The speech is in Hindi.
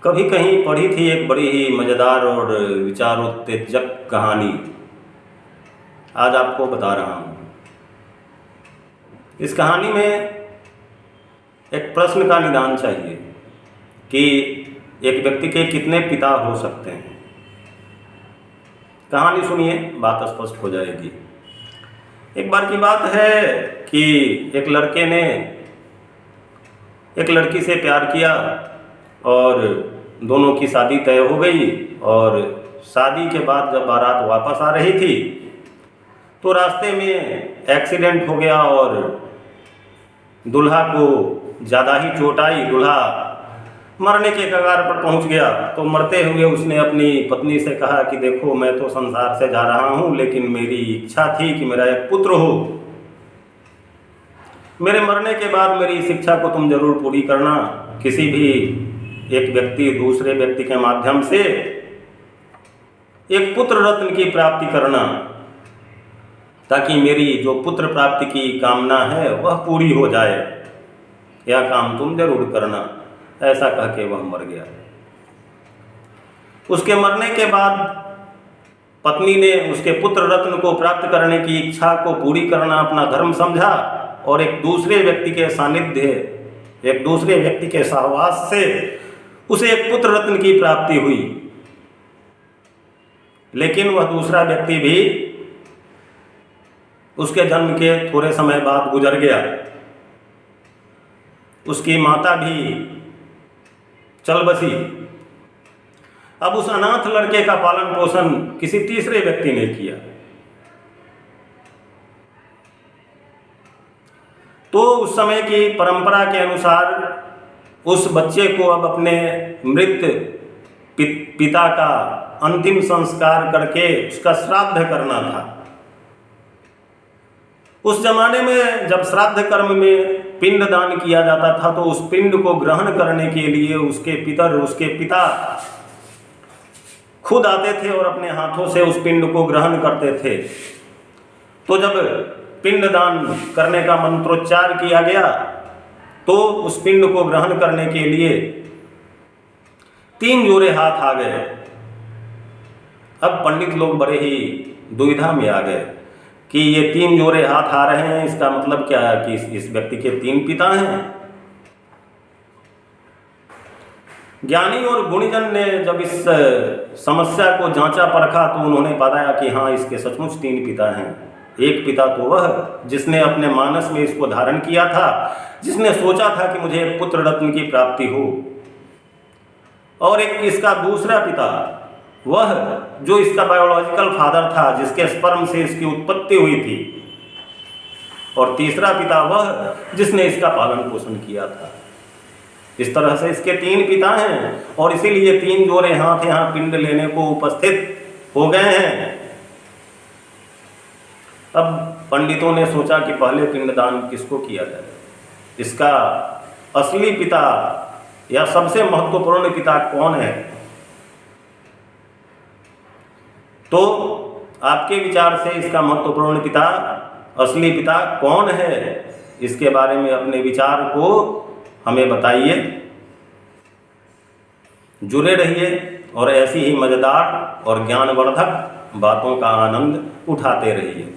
कभी कहीं पढ़ी थी एक बड़ी ही मज़ेदार और विचारोत्तेजक कहानी। आज आपको बता रहा हूँ। इस कहानी में एक प्रश्न का निदान चाहिए कि एक व्यक्ति के कितने पिता हो सकते हैं। कहानी सुनिए, बात स्पष्ट हो जाएगी। एक बार की बात है कि एक लड़के ने एक लड़की से प्यार किया और दोनों की शादी तय हो गई। और शादी के बाद जब बारात वापस आ रही थी तो रास्ते में एक्सीडेंट हो गया और दूल्हा को ज़्यादा ही चोट आई। दूल्हा मरने के कगार पर पहुंच गया। तो मरते हुए उसने अपनी पत्नी से कहा कि देखो, मैं तो संसार से जा रहा हूं, लेकिन मेरी इच्छा थी कि मेरा एक पुत्र हो। मेरे मरने के बाद मेरी इस इच्छा को तुम जरूर पूरी करना। किसी भी एक व्यक्ति दूसरे व्यक्ति के माध्यम से एक पुत्र रत्न की प्राप्ति करना, ताकि मेरी जो पुत्र प्राप्ति की कामना है वह पूरी हो जाए। यह काम तुम जरूर करना। ऐसा कह के वह मर गया। उसके मरने के बाद पत्नी ने उसके पुत्र रत्न को प्राप्त करने की इच्छा को पूरी करना अपना धर्म समझा और एक दूसरे व्यक्ति के सानिध्य, एक दूसरे व्यक्ति के सहवास से उसे एक पुत्र रत्न की प्राप्ति हुई। लेकिन वह दूसरा व्यक्ति भी उसके जन्म के थोड़े समय बाद गुजर गया। उसकी माता भी चल बसी। अब उस अनाथ लड़के का पालन पोषण किसी तीसरे व्यक्ति ने किया। तो उस समय की परंपरा के अनुसार उस बच्चे को अब अपने मृत पिता का अंतिम संस्कार करके उसका श्राद्ध करना था। उस जमाने में जब श्राद्ध कर्म में पिंड दान किया जाता था तो उस पिंड को ग्रहण करने के लिए उसके पिता खुद आते थे और अपने हाथों से उस पिंड को ग्रहण करते थे। तो जब पिंड दान करने का मंत्रोच्चार किया गया तो उस पिंड को ग्रहण करने के लिए 3 जोड़े हाथ आ गए। अब पंडित लोग बड़े ही दुविधा में आ गए कि ये 3 जोड़े हाथ आ रहे हैं, इसका मतलब क्या है कि इस व्यक्ति के 3 पिता हैं। ज्ञानी और गुणीजन ने जब इस समस्या को जांचा परखा तो उन्होंने बताया कि हाँ, इसके सचमुच 3 पिता हैं। एक पिता तो वह जिसने अपने मानस में इसको धारण किया था, जिसने सोचा था कि मुझे एक पुत्र रत्न की प्राप्ति हो। और एक इसका दूसरा पिता वह जो इसका बायोलॉजिकल फादर था, जिसके स्पर्म से इसकी उत्पत्ति हुई थी। और तीसरा पिता वह जिसने इसका पालन पोषण किया था। इस तरह से इसके 3 पिता हैं और इसीलिए 3 जोड़े हाथ यहाँ पिंड लेने को उपस्थित हो गए हैं। अब पंडितों ने सोचा कि पहले पिंडदान किसको किया जाए। इसका असली पिता या सबसे महत्वपूर्ण पिता कौन है? तो आपके विचार से इसका महत्वपूर्ण पिता, असली पिता कौन है? इसके बारे में अपने विचार को हमें बताइए। जुड़े रहिए और ऐसी ही मजेदार और ज्ञानवर्धक बातों का आनंद उठाते रहिए।